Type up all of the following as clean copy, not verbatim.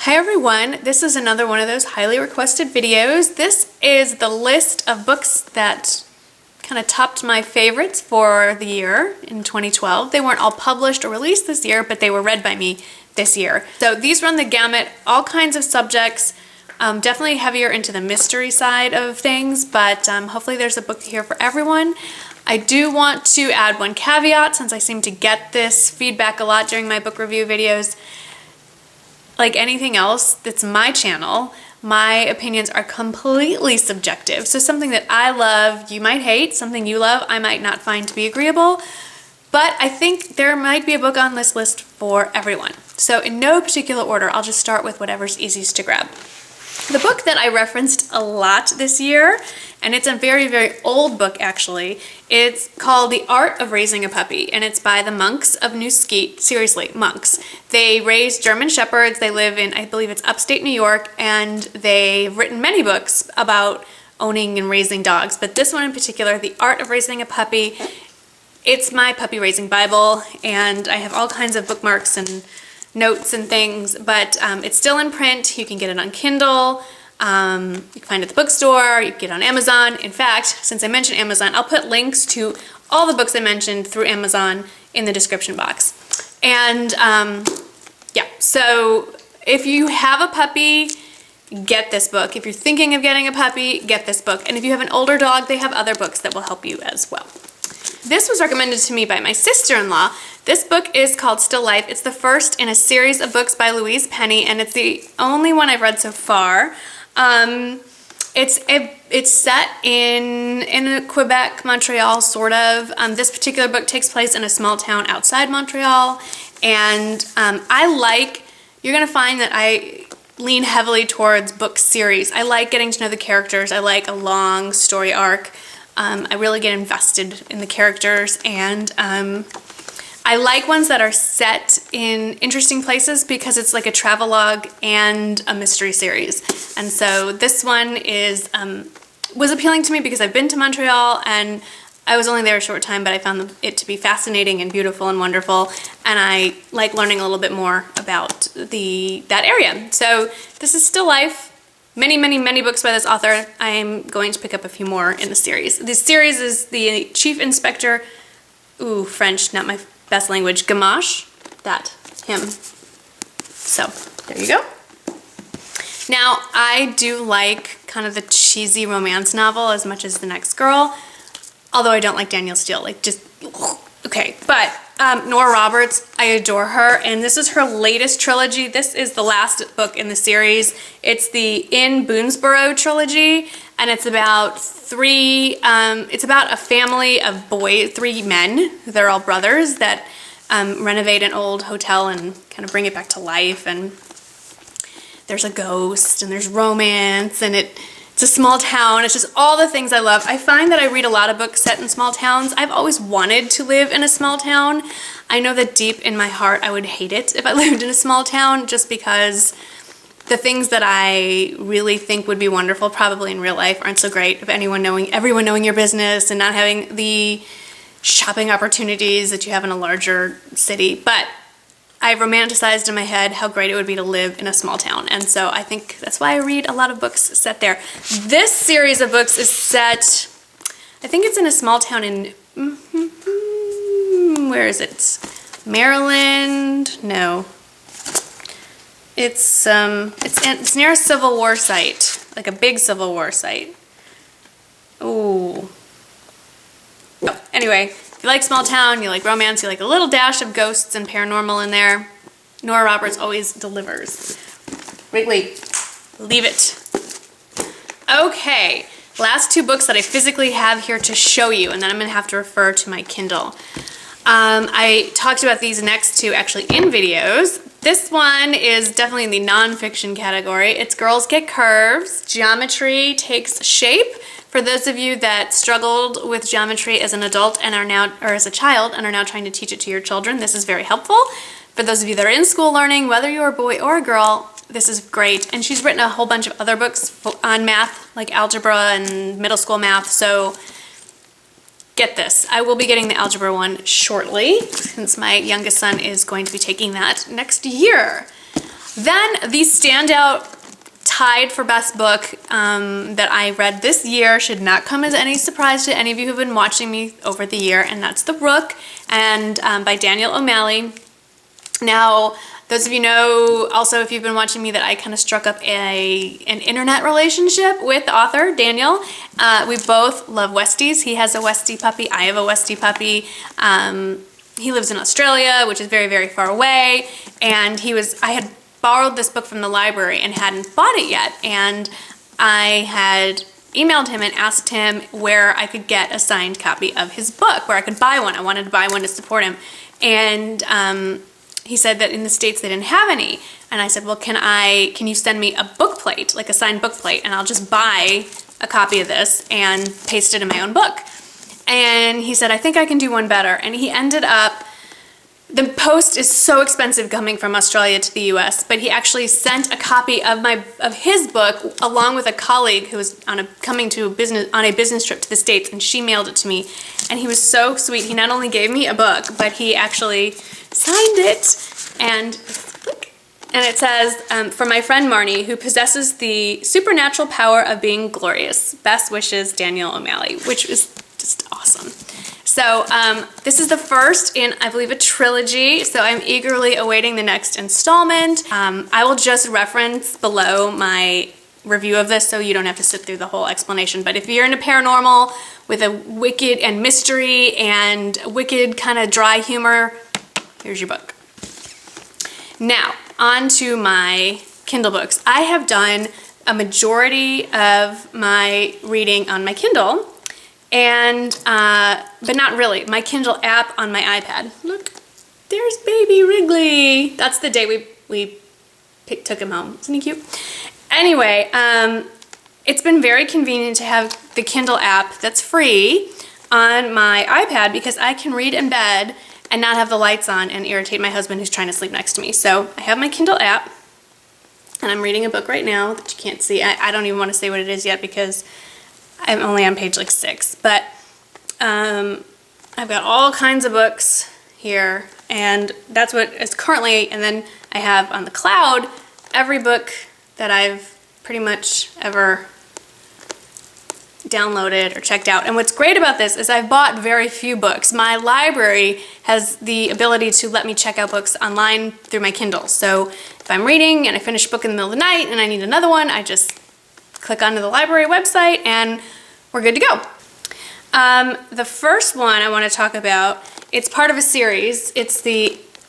Hi everyone, this is another one of those highly requested videos. This is the list of books that kind of topped my favorites for the year in 2012. They weren't all published or released this year, but they were read by me this year. So these run the gamut, all kinds of subjects, definitely heavier into the mystery side of things, but hopefully there's a book here for everyone. I do want to add one caveat since I seem to get this feedback a lot during my book review videos. Like anything else that's my channel, my opinions are completely subjective. So something that I love, you might hate. Something you love, I might not find to be agreeable. But I think there might be a book on this list for everyone. So in no particular order, I'll just start with whatever's easiest to grab. The book that I referenced a lot this year, and it's a very, very old book actually, it's called The Art of Raising a Puppy, and it's by the monks of New Skeet. Seriously, monks. They raise German Shepherds. They live in, I believe it's upstate New York, and they've written many books about owning and raising dogs. But this one in particular, The Art of Raising a Puppy, it's my puppy raising Bible, and I have all kinds of bookmarks and notes and things, but it's still in print. You can get it on Kindle, you can find it at the bookstore, you can get it on Amazon. In fact, since I mentioned Amazon, I'll put links to all the books I mentioned through Amazon in the description box. And yeah, so if you have a puppy, get this book. If you're thinking of getting a puppy, get this book. And if you have an older dog, they have other books that will help you as well. This was recommended to me by my sister-in-law. This book is called Still Life. It's the first in a series of books by Louise Penny, and it's the only one I've read so far. It's set in Quebec, Montreal, sort of. This particular book takes place in a small town outside Montreal, and you're going to find that I lean heavily towards book series. I like getting to know the characters. I like a long story arc. I really get invested in the characters, and I like ones that are set in interesting places because it's like a travelogue and a mystery series. And so this one was appealing to me because I've been to Montreal, and I was only there a short time, but I found it to be fascinating and beautiful and wonderful, and I like learning a little bit more about that area. So this is Still Life. Many, many, many books by this author. I'm going to pick up a few more in the series. This series is the Chief Inspector, French, not my best language, Gamache, him. So, there you go. Now, I do like kind of the cheesy romance novel as much as The Next Girl, although I don't like Danielle Steele, okay. But Nora Roberts, I adore her, and this is her latest trilogy. This is the last book in the series. It's the In Boonsboro trilogy, and it's about a family of three men, they're all brothers, that renovate an old hotel and kind of bring it back to life, and there's a ghost, and there's romance, and it's a small town. It's just all the things I love. I find that I read a lot of books set in small towns. I've always wanted to live in a small town. I know that deep in my heart I would hate it if I lived in a small town, just because the things that I really think would be wonderful probably in real life aren't so great. Of everyone knowing your business and not having the shopping opportunities that you have in a larger city. But I romanticized in my head how great it would be to live in a small town, and so I think that's why I read a lot of books set there. This series of books is set, I think it's in a small town in, where is it? Maryland? No. It's near a Civil War site, like a big Civil War site. Ooh. Anyway. If you like small town, you like romance, you like a little dash of ghosts and paranormal in there, Nora Roberts always delivers. Wrigley, leave it. Okay, last two books that I physically have here to show you, and then I'm going to have to refer to my Kindle. I talked about these next two actually in videos. This one is definitely in the nonfiction category. It's Girls Get Curves, Geometry Takes Shape. For those of you that struggled with geometry as an adult and as a child and are now trying to teach it to your children, this is very helpful. For those of you that are in school learning, whether you're a boy or a girl, this is great. And she's written a whole bunch of other books on math, like algebra and middle school math, so get this. I will be getting the algebra one shortly, since my youngest son is going to be taking that next year. Then the standout tied for best book that I read this year should not come as any surprise to any of you who've been watching me over the year, and that's The Rook, and by Daniel O'Malley. Now, those of you know, also if you've been watching me, that I kind of struck up an internet relationship with the author, Daniel. We both love Westies. He has a Westie puppy. I have a Westie puppy. He lives in Australia, which is very, very far away, and I had borrowed this book from the library and hadn't bought it yet, and I had emailed him and asked him where I could get a signed copy of his book, where I could buy one. I wanted to buy one to support him, and he said that in the States they didn't have any, and I said, well, can you send me a book plate, like a signed book plate, and I'll just buy a copy of this and paste it in my own book. And he said, I think I can do one better, and he ended up, the post is so expensive coming from Australia to the US, but he actually sent a copy of his book along with a colleague who was on a business trip to the States, and she mailed it to me. And he was so sweet. He not only gave me a book, but he actually signed it. And it says, for my friend Marnie, who possesses the supernatural power of being glorious. Best wishes, Daniel O'Malley, which is just awesome. So this is the first in, I believe, a trilogy, so I'm eagerly awaiting the next installment. I will just reference below my review of this so you don't have to sit through the whole explanation. But if you're into paranormal with a wicked and mystery and wicked kind of dry humor, here's your book. Now, on to my Kindle books. I have done a majority of my reading on my Kindle, and but not really. My Kindle app on my iPad. Look, there's baby Wrigley. That's the day we took him home. Isn't he cute? Anyway, it's been very convenient to have the Kindle app that's free on my iPad because I can read in bed and not have the lights on and irritate my husband who's trying to sleep next to me. So I have my Kindle app, and I'm reading a book right now that you can't see. I don't even want to say what it is yet because I'm only on page like 6, but I've got all kinds of books here, and that's what is currently, and then I have on the cloud every book that I've pretty much ever downloaded or checked out. And what's great about this is I've bought very few books. My library has the ability to let me check out books online through my Kindle. So if I'm reading and I finish a book in the middle of the night and I need another one, I just click onto the library website and we're good to go. The first one I want to talk about, it's part of a series. It's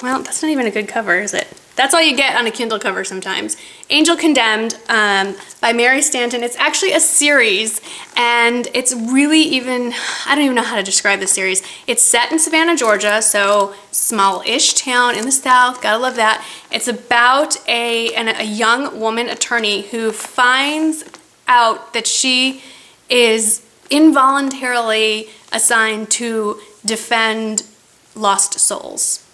well, that's not even a good cover, is it? That's all you get on a Kindle cover sometimes. Angel Condemned by Mary Stanton. It's actually a series, and it's really I don't even know how to describe the series. It's set in Savannah, Georgia, so small-ish town in the South. Gotta love that. It's about a young woman attorney who finds out that she is involuntarily assigned to defend lost souls.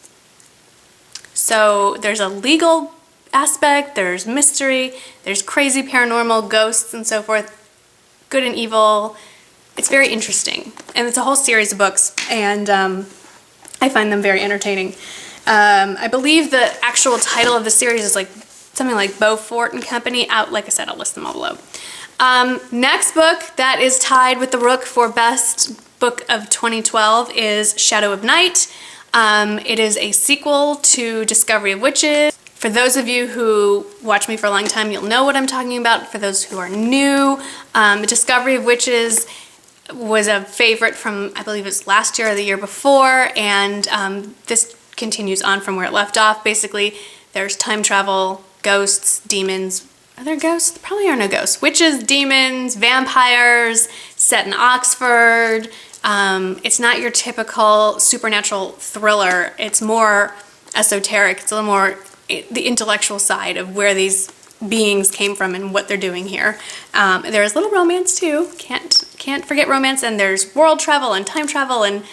So there's a legal aspect, there's mystery, there's crazy paranormal ghosts and so forth, good and evil. It's very interesting. And it's a whole series of books, and I find them very entertaining. I believe the actual title of the series is like something like Beaufort and Company. Like I said, I'll list them all below. Next book that is tied with The Rook for best book of 2012 is Shadow of Night. It is a sequel to Discovery of Witches. For those of you who watch me for a long time, you'll know what I'm talking about. For those who are new, Discovery of Witches was a favorite from, I believe it was last year or the year before, and this continues on from where it left off. Basically, there's time travel, ghosts, demons. Are there ghosts? There probably are no ghosts. Witches, demons, vampires, set in Oxford. It's not your typical supernatural thriller. It's more esoteric. It's a little more the intellectual side of where these beings came from and what they're doing here. There's a little romance too. Can't forget romance. And there's world travel and time travel. And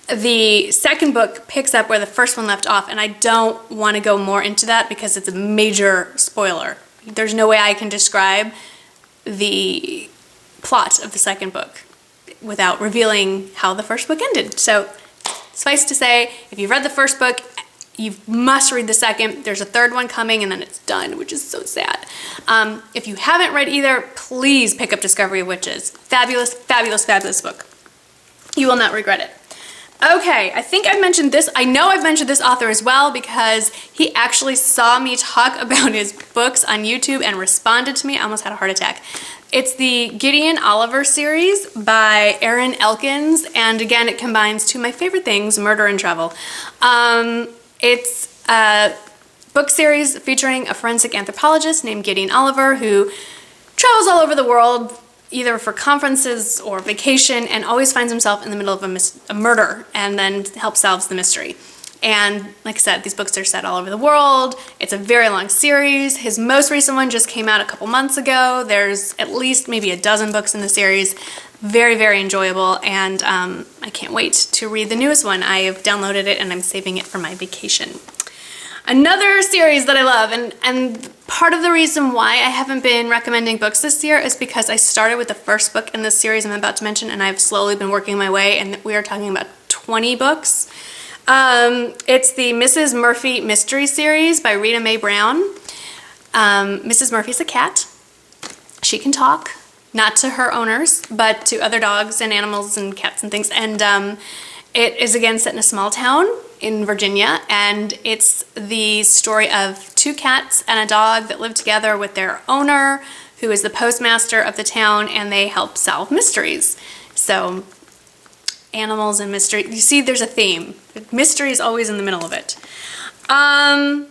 the second book picks up where the first one left off. And I don't want to go more into that because it's a major spoiler. There's no way I can describe the plot of the second book without revealing how the first book ended. So, suffice to say, if you've read the first book, You must read the second. There's a third one coming, and then it's done, which is so sad. If you haven't read either, please pick up Discovery of Witches. Fabulous, fabulous, fabulous book. You will not regret it. Okay, I think I've mentioned this. I know I've mentioned this author as well because he actually saw me talk about his books on YouTube and responded to me. I almost had a heart attack. It's the Gideon Oliver series by Aaron Elkins, and again, it combines two of my favorite things, murder and travel. It's a book series featuring a forensic anthropologist named Gideon Oliver who travels all over the world, either for conferences or vacation, and always finds himself in the middle of a murder and then helps solve the mystery. And like I said, these books are set all over the world. It's a very long series. His most recent one just came out a couple months ago. There's at least maybe a dozen books in the series. Very, very enjoyable, and I can't wait to read the newest one. I have downloaded it and I'm saving it for my vacation. Another series that I love, and part of the reason why I haven't been recommending books this year is because I started with the first book in this series I'm about to mention, and I've slowly been working my way, and we are talking about 20 books. It's the Mrs. Murphy Mystery Series by Rita Mae Brown. Mrs. Murphy's a cat. She can talk. Not to her owners, but to other dogs and animals and cats and things. And it is again set in a small town in Virginia, and it's the story of two cats and a dog that live together with their owner, who is the postmaster of the town, and they help solve mysteries. So, animals and mystery. You see, there's a theme. Mystery is always in the middle of it. A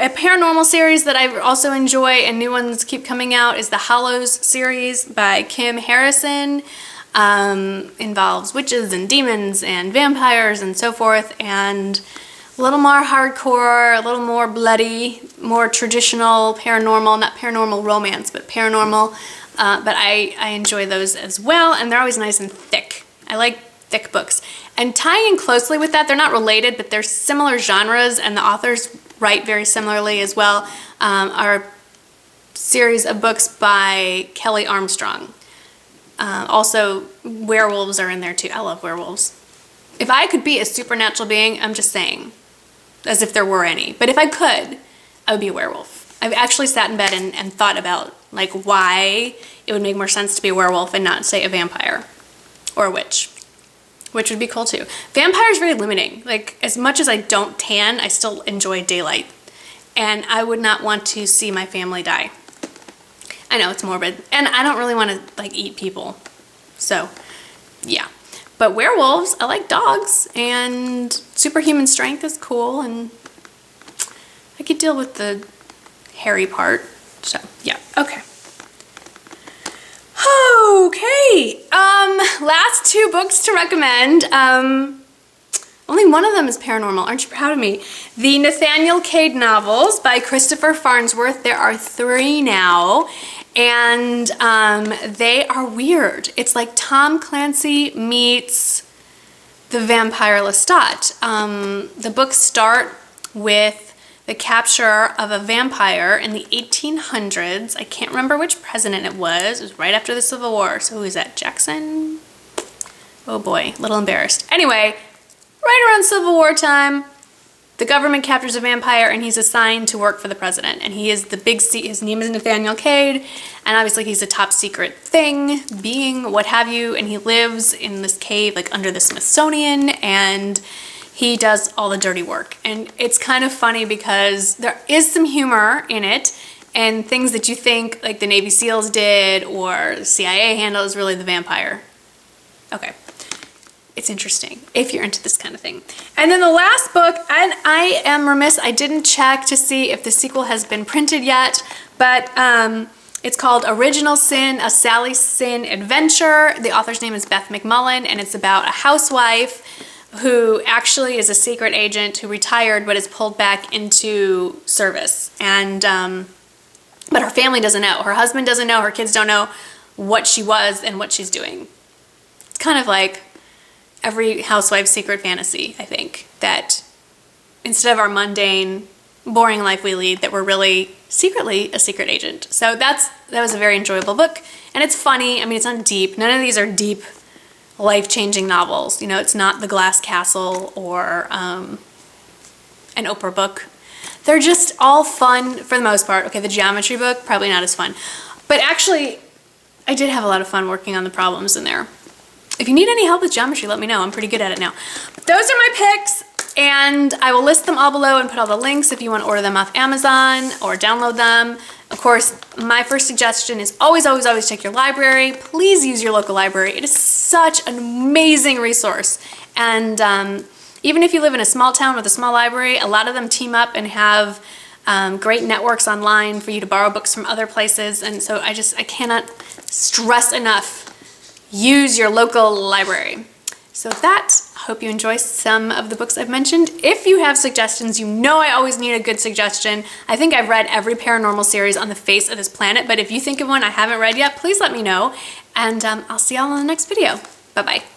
paranormal series that I also enjoy, and new ones keep coming out, is the Hollows series by Kim Harrison. Involves witches and demons and vampires and so forth, and a little more hardcore, a little more bloody, more traditional paranormal, not paranormal romance, but paranormal. But I enjoy those as well, and they're always nice and thick. I like thick books. And tying in closely with that, they're not related, but they're similar genres, and the authors write very similarly as well, are a series of books by Kelly Armstrong. Also, werewolves are in there too. I love werewolves. If I could be a supernatural being, I'm just saying, as if there were any, but if I could, I would be a werewolf. I've actually sat in bed and thought about like why it would make more sense to be a werewolf and not, say, a vampire or a witch, which would be cool too. Vampire is very limiting. Like, as much as I don't tan, I still enjoy daylight, and I would not want to see my family die. I know it's morbid, and I don't really want to like eat people, so yeah. But werewolves, I like dogs, and superhuman strength is cool, and I could deal with the hairy part. So yeah, okay. Okay, last two books to recommend. Only one of them is paranormal. Aren't you proud of me? The Nathaniel Cade novels by Christopher Farnsworth. There are 3 now, and they are weird. It's like Tom Clancy meets the Vampire Lestat. The books start with the capture of a vampire in the 1800s. I can't remember which president it was. It was right after the Civil War. So who is that? Jackson? Oh boy, a little embarrassed. Anyway, right around Civil War time, the government captures a vampire and he's assigned to work for the president. And he is the big his name is Nathaniel Cade, and obviously he's a top secret thing, being, what have you, and he lives in this cave like under the Smithsonian, and he does all the dirty work. And it's kind of funny because there is some humor in it, and things that you think like the Navy SEALs did or the CIA handle is really the vampire. Okay. It's interesting if you're into this kind of thing. And then the last book, and I am remiss, I didn't check to see if the sequel has been printed yet, but it's called Original Sin, A Sally Sin Adventure. The author's name is Beth McMullen, and it's about a housewife who actually is a secret agent who retired but is pulled back into service. And but her family doesn't know. Her husband doesn't know. Her kids don't know what she was and what she's doing. It's kind of like every housewife's secret fantasy, I think, that instead of our mundane, boring life we lead, that we're really secretly a secret agent. So that was a very enjoyable book, and it's funny. I mean, it's not deep. None of these are deep, life-changing novels. You know, it's not The Glass Castle or an Oprah book. They're just all fun for the most part. Okay, the geometry book, probably not as fun. But actually, I did have a lot of fun working on the problems in there. If you need any help with geometry, let me know. I'm pretty good at it now. But those are my picks, and I will list them all below and put all the links if you want to order them off Amazon or download them. Of course, my first suggestion is always, always, always check your library. Please use your local library. It is such an amazing resource. And even if you live in a small town with a small library, a lot of them team up and have great networks online for you to borrow books from other places. And so I cannot stress enough, use your local library. So with that, I hope you enjoy some of the books I've mentioned. If you have suggestions, you know I always need a good suggestion. I think I've read every paranormal series on the face of this planet, but if you think of one I haven't read yet, please let me know. And I'll see y'all in the next video. Bye-bye.